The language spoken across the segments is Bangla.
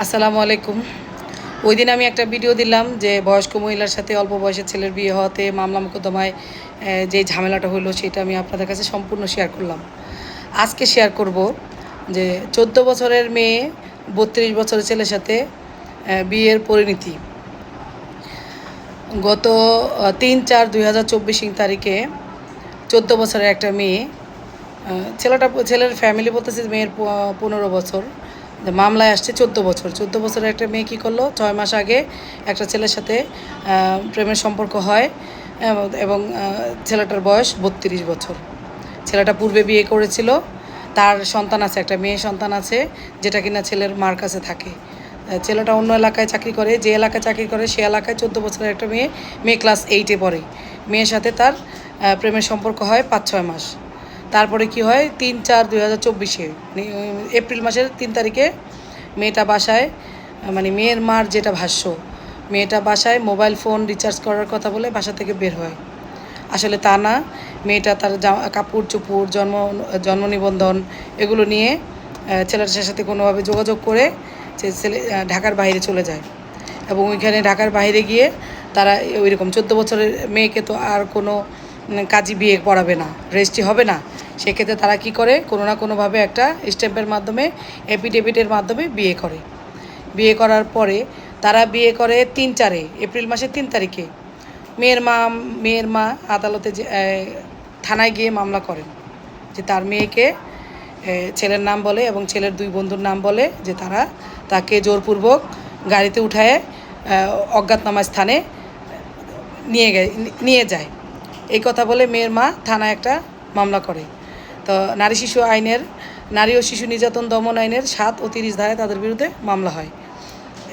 আসসালামু আলাইকুম। ওই দিন আমি একটা ভিডিও দিলাম যে বয়স্ক মহিলার সাথে অল্প বয়সের ছেলের বিয়ে হওয়াতে মামলা মোকদ্দমায় যে ঝামেলাটা হলো সেটা আমি আপনাদের কাছে সম্পূর্ণ শেয়ার করলাম। আজকে শেয়ার করব যে 14 বছরের মেয়ে 32 বছরের ছেলের সাথে বিয়ের পরিণতি। গত 3/4/2024 তারিখে 14 বছরের একটা মেয়ে, ছেলের ফ্যামিলি বলতেছে মেয়ের 15 বছর, মামলায় আসছে 14 বছর। 14 বছরের একটা মেয়ে কী করলো, 6 মাস আগে একটা ছেলের সাথে প্রেমের সম্পর্ক হয় এবং ছেলেটার বয়স 32 বছর। ছেলেটা পূর্বে বিয়ে করেছিল, তার সন্তান আছে, একটা মেয়ে সন্তান আছে, যেটা কিনা ছেলের মার কাছে থাকে। ছেলেটা অন্য এলাকায় চাকরি করে, যে এলাকায় চাকরি করে সে এলাকায় 14 বছরের একটা মেয়ে ক্লাস 8-এ পড়ে। মেয়ের সাথে তার প্রেমের সম্পর্ক হয় 5-6 মাস। তারপরে কি হয়, 3/4/2024 এপ্রিল মাসের 3 তারিখে মেয়েটা বাসায়, মানে মেয়ের মার যেটা ভাষ্য, মেয়েটা বাসায় মোবাইল ফোন রিচার্জ করার কথা বলে বাসা থেকে বের হয়। আসলে তা না, মেয়েটা তার কাপড় চোপড়, জন্ম নিবন্ধন এগুলো নিয়ে ছেলেটার সাথে কোনোভাবে যোগাযোগ করে ছেলে ঢাকার বাইরে চলে যায়। এবং ওইখানে ঢাকার বাইরে গিয়ে তারা ওইরকম 14 বছরের মেয়েকে তো আর কোনো কাজী বিয়ে পড়াবে না, রেজিস্ট্রি হবে না। সেক্ষেত্রে তারা কি করে, কোনো না কোনোভাবে একটা স্ট্যাম্পের মাধ্যমে, এফিডেভিটের মাধ্যমে বিয়ে করে। বিয়ে করার পরে তারা বিয়ে করে 3/4 এপ্রিল মাসের 3 তারিখে। মেয়ের মা আদালতে থানায় গিয়ে মামলা করেন যে তার মেয়েকে ছেলের নাম বলে এবং ছেলের 2 বন্ধুর নাম বলে যে তারা তাকে জোরপূর্বক গাড়িতে উঠায় অজ্ঞাতনামা স্থানে নিয়ে যায়। এই কথা বলে মেয়ের মা থানায় একটা মামলা করে। তো নারী ও শিশু নির্যাতন দমন আইনের 7 ও 30 ধারায় তাদের বিরুদ্ধে মামলা হয়।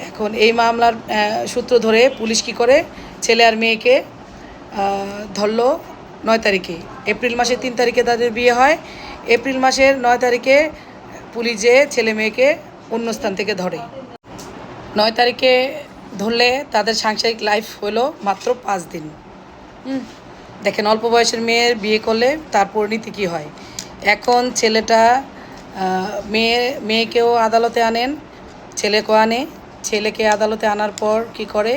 এখন এই মামলার সূত্র ধরে পুলিশ কী করে, ছেলে আর মেয়েকে ধরলো 9 তারিখে। এপ্রিল মাসের 3 তারিখে তাদের বিয়ে হয়। এপ্রিল মাসের 9 তারিখে পুলিশ যেয়ে ছেলে মেয়েকে অন্য স্থান থেকে ধরে। 9 তারিখে ধরলে তাদের সাংসারিক লাইফ হলো মাত্র 5 দিন। দেখেন, অল্প বয়সের মেয়ের বিয়ে করলে তার পরিণতি কী হয়। এখন ছেলেটা মেয়েকেও আদালতে আনেন, ছেলেকেও আনে। ছেলেকে আদালতে আনার পর কি করে,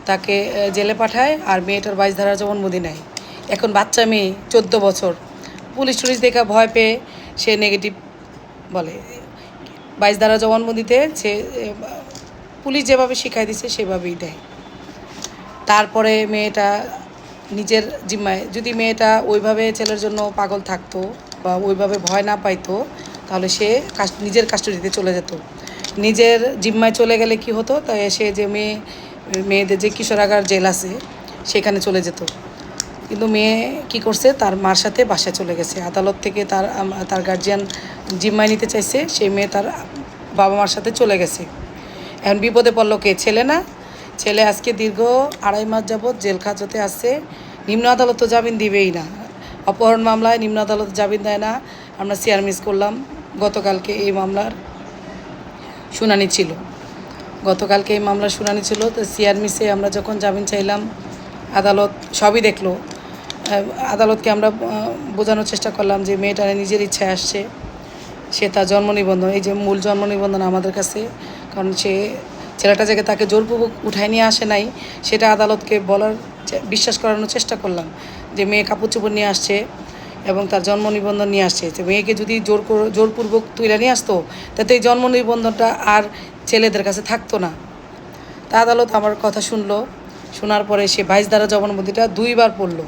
তাকে জেলে পাঠায় আর মেয়েটার 22 ধারা জবানবন্দি নেয়। এখন বাচ্চা মেয়ে 14 বছর, পুলিশ টুলিশ দেখা ভয় পেয়ে সে নেগেটিভ বলে। 22 ধারা জবানবন্দিতে সে পুলিশ যেভাবে শিখাই দিছে সেভাবেই দেয়। তারপরে মেয়েটা নিজের জিম্মায়, যদি মেয়েটা ওইভাবে ছেলের জন্য পাগল থাকতো বা ওইভাবে ভয় না পাইতো, তাহলে সে নিজের কাস্টডিতে চলে যেত। নিজের জিম্মায় চলে গেলে কি হতো, তাই সে যে মেয়েদের যে কিশোরাগার জেল আছে সেখানে চলে যেত। কিন্তু মেয়ে কি করছে, তার মার সাথে বাসায় চলে গেছে। আদালত থেকে তার গার্জিয়ান জিম্মায় নিতে চাইছে, সেই মেয়ে তার বাবা মার সাথে চলে গেছে। এখন বিপদে পড়ল কে, ছেলে না? ছেলে আজকে দীর্ঘ 2.5 মাস যাবৎ জেল হাজতে আসছে। নিম্ন আদালত তো জামিন দিবেই না, অপহরণ মামলায় নিম্ন আদালত জামিন দেয় না। আমরা সিআর মিস করলাম, গতকালকে এই মামলার শুনানি ছিল। তো সিআর মিসে আমরা যখন জামিন চাইলাম, আদালত সবই দেখলো। আদালতকে আমরা বোঝানোর চেষ্টা করলাম যে মেয়েটা নিজের ইচ্ছায় আসছে, সে তার জন্ম নিবন্ধন, এই যে মূল জন্ম নিবন্ধন আমাদের কাছে, কারণ ছেলেটা থেকে তাকে জোরপূর্বক উঠায় নিয়ে আসে নাই, সেটা আদালতকে বিশ্বাস করানোর চেষ্টা করলাম যে মেয়ে কাপড় চোপড় নিয়ে আসছে এবং তার জন্ম নিবন্ধন নিয়ে আসছে। যে মেয়েকে যদি জোরপূর্বক তুলে নিয়ে আসতো, তাতে এই জন্ম নিবন্ধনটা আর ছেলেদের কাছে থাকতো না। তা আদালত আমার কথা শোনার পরে সে 22 ধারা জবানবন্দিটা 2 বার পড়লো।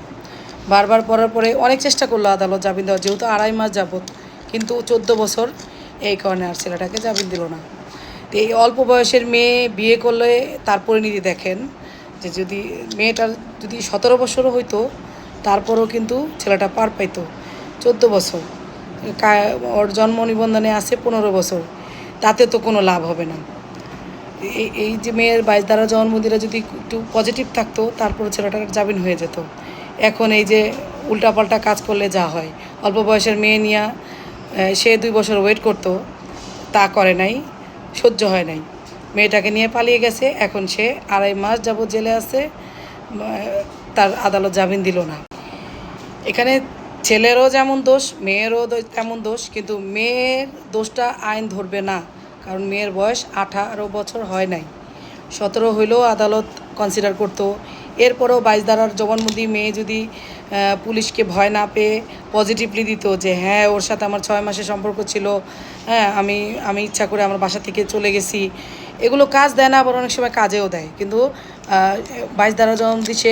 বারবার পড়ার পরে অনেক চেষ্টা করলো আদালত জামিন দেওয়ার, যেহেতু 2.5 মাস যাবত, কিন্তু 14 বছর, এই কারণে আর ছেলেটাকে জামিন দিল না। তো এই অল্প বয়সের মেয়ে বিয়ে করলে তার পরিণতি দেখেন, যে যদি মেয়েটার যদি 17 বছরও হইতো তারপরও কিন্তু ছেলেটা পার পাইতো। 14 বছর, ওর জন্ম নিবন্ধনে আছে 15 বছর, তাতে তো কোনো লাভ হবে না। এই যে মেয়ের 22 ধারা জবানবন্দিটা যদি একটু পজিটিভ থাকতো, তারপর ছেলেটার জামিন হয়ে যেত। এখন এই যে উল্টাপাল্টা কাজ করলে যা হয়, অল্প বয়সের মেয়ে নিয়ে সে 2 বছর ওয়েট করতো, তা করে নাই, সহ্য হয় নাই, মেয়েটাকে নিয়ে পালিয়ে গেছে। এখন সে 2.5 মাস যাবৎ জেলে আছে, তার আদালত জামিন দিল না। এখানে ছেলেরও যেমন দোষ, মেয়েরও তেমন দোষ, কিন্তু মেয়ের দোষটা আইন ধরবে না। কারণ মেয়ের বয়স 18 বছর হয় নাই, 17 হইলেও আদালত কনসিডার করতো। এরপরেও 22 ধারার জবানবন্দি মেয়ে যদি পুলিশকে ভয় না পেয়ে পজিটিভলি দিত যে হ্যাঁ ওর সাথে আমার 6 মাসের সম্পর্ক ছিল, হ্যাঁ আমি আমি ইচ্ছা করে আমার বাসা থেকে চলে গেছি, এগুলো কাজ দেয় না, আবার অনেক সময় কাজেও দেয়। কিন্তু 22 ধারা জবানবন্দি সে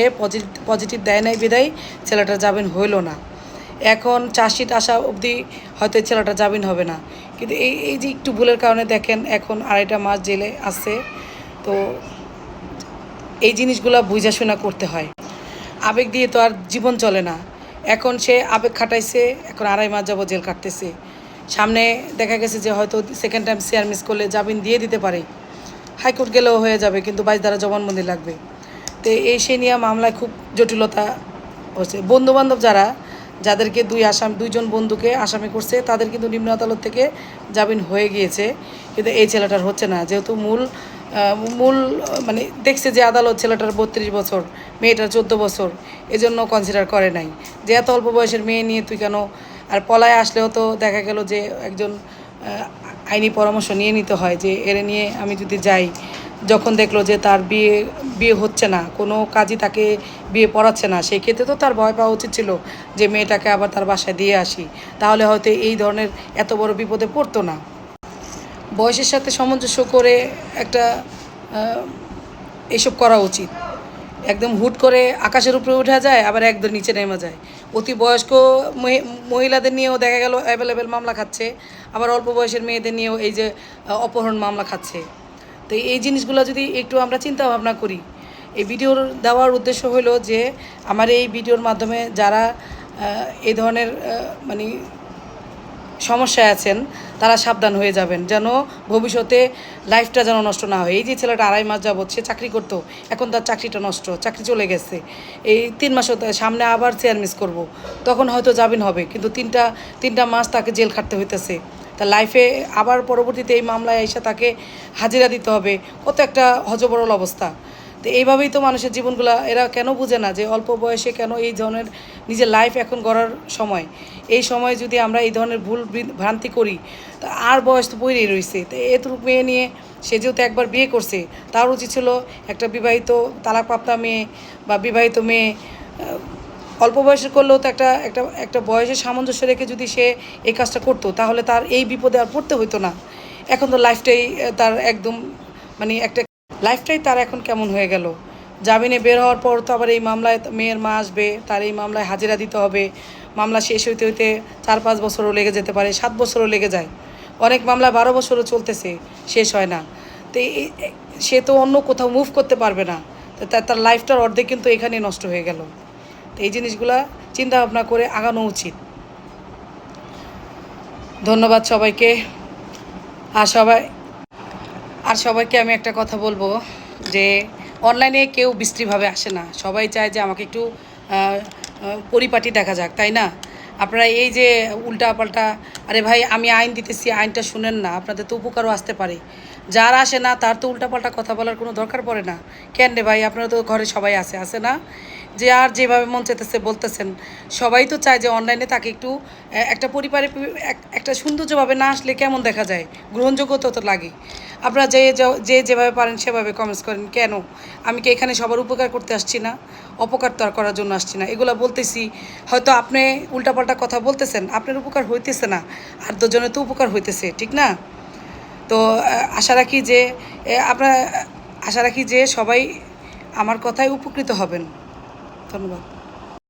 পজিটিভ দেয় নাই বিদায় ছেলেটার জামিন হইল না। এখন চার্জশিট আসা অবধি হয়তো ছেলেটা জামিন হবে না। কিন্তু এই যে একটু ভুলের কারণে দেখেন এখন 2.5 মাস জেলে আছে। তো এই জিনিসগুলো বুঝাশোনা করতে হয়, আবেগ দিয়ে তো আর জীবন চলে না। এখন সে আবেগ খাটাইছে, এখন 2.5 মাস যাবো জেল কাটতেছে। সামনে দেখা গেছে যে হয়তো সেকেন্ড টাইম শেয়ার মিস করলে জামিন দিয়ে দিতে পারে, হাইকোর্ট গেলেও হয়ে যাবে, কিন্তু 22 ধারা জবানবন্দি লাগবে। তো এই সে নিয়ে মামলায় খুব জটিলতা হচ্ছে। বন্ধুবান্ধব যাদেরকে দুইজন বন্ধুকে আসামি করছে তাদের কিন্তু নিম্ন আদালত থেকে জামিন হয়ে গিয়েছে, কিন্তু এই ছেলেটার হচ্ছে না। যেহেতু মূল মানে দেখছে যে আদালত ছেলেটার 32 বছর, মেয়েটার 14 বছর, এজন্য কনসিডার করে নাই যে এত অল্প বয়সের মেয়ে নিয়ে তুই কেন। আর পলায় আসলেও তো দেখা গেল যে একজন আইনি পরামর্শ নিয়ে নিতে হয় যে এর নিয়ে আমি যদি যাই, যখন দেখলো যে তার বিয়ে হচ্ছে না, কোনো কাজই তাকে বিয়ে পড়াচ্ছে না, সেই ক্ষেত্রে তো তার ভয় পাওয়া উচিত ছিল যে মেয়েটাকে আবার তার বাসায় দিয়ে আসি, তাহলে হয়তো এই ধরনের এত বড় বিপদে পড়তো না। বয়সের সাথে সামঞ্জস্য করে একটা এসব করা উচিত। একদম হুট করে আকাশের উপরে উঠা যায়, আবার একদম নিচে নেমে যায়। অতি বয়স্ক মহিলাদের নিয়েও দেখা গেল অ্যাভেলেবেল মামলা খাচ্ছে, আবার অল্প বয়সের মেয়েদের নিয়েও এই যে অপহরণ মামলা খাচ্ছে। তো এই জিনিসগুলো যদি একটু আমরা চিন্তা ভাবনা করি। এই ভিডিওর দেওয়ার উদ্দেশ্য হলো যে আমার এই ভিডিওর মাধ্যমে যারা এই ধরনের মানে সমস্যায় আছেন তারা সাবধান হয়ে যাবেন, যেন ভবিষ্যতে লাইফটা যেন নষ্ট না হয়। এই যে ছেলেটা 2.5 মাস যাবৎ সে চাকরি করতো, এখন তার চাকরিটা নষ্ট, চাকরি চলে গেছে। এই 3 মাসও সামনে আবার চেয়ার মিস করবো, তখন হয়তো জামিন হবে, কিন্তু তিনটা মাস তাকে জেল খাটতে হইতেছে। তার লাইফে আবার পরবর্তীতে এই মামলায় এসে তাকে হাজিরা দিতে হবে, কত একটা হযবরল অবস্থা। তো এইভাবেই তো মানুষের জীবনগুলো, এরা কেন বুঝে না যে অল্প বয়সে কেন এই ধরনের নিজের লাইফ এখন গড়ার সময়, এই সময় যদি আমরা এই ধরনের ভুল ভ্রান্তি করি তা আর বয়স তো পড়েই রয়েছে। তো এতটুকু মেয়ে নিয়ে সে যেহেতু একবার বিয়ে করছে, তার উচিত ছিল একটা বিবাহিত তালাকপ্রাপ্তা মেয়ে বা বিবাহিত মেয়ে অল্প বয়সের করলেও তো একটা একটা একটা বয়সের সামঞ্জস্য রেখে যদি সে এই কাজটা করতো, তাহলে তার এই বিপদে আর পড়তে হতো না। এখন তো লাইফটাই তার একদম মানে একটা লাইফটাই তার এখন কেমন হয়ে গেল। জামিনে বের হওয়ার পর তো আবার এই মামলায় মেয়ের মা আসবে, তার এই মামলায় হাজিরা দিতে হবে। মামলা শেষ হইতে হইতে 4-5 বছরও লেগে যেতে পারে, 7 বছরও লেগে যায়। অনেক মামলা 12 বছরও চলতেছে, শেষ হয় না। তো সে তো অন্য কোথাও মুভ করতে পারবে না, তো তার লাইফটার অর্ধেক কিন্তু এখানেই নষ্ট হয়ে গেল। তো এই জিনিসগুলা চিন্তা ভাবনা করে আগানো উচিত। ধন্যবাদ সবাইকে। আর সবাইকে আমি একটা কথা বলবো যে অনলাইনে কেউ বিশ্রীভাবে আসে না, সবাই চায় যে আমাকে একটু পরিপাটি দেখা যাক, তাই না? আপনারা এই যে উল্টাপাল্টা, আরে ভাই আমি আইন দিতেছি, আইনটা শুনেন না, আপনাদের তো উপকারও আসতে পারে। যার আসে না তার তো উল্টাপাল্টা কথা বলার কোনো দরকার পড়ে না। কেন রে ভাই, আপনারা তো ঘরে সবাই আসে না? যে আর যেভাবে মন চাইতেছে বলতেছেন। সবাই তো চায় যে অনলাইনে তাকে একটু একটা পরিবারে একটা সৌন্দর্যভাবে না আসলে কেমন দেখা যায়, গ্রহণযোগ্যতা তো লাগে। আপনারা যেভাবে পারেন সেভাবে কমেন্টস করেন। কেন? আমি কি এখানে সবার উপকার করতে আসছি না? অপকার তো আর করার জন্য আসছি না। এগুলো বলতেছি, হয়তো আপনি উল্টাপাল্টা কথা বলতেছেন, আপনার উপকার হইতেছে না, আর দুজনের তো উপকার হইতেছে, ঠিক না? তো আশা রাখি যে সবাই আমার কথায় উপকৃত হবেন। ধন্যবাদ।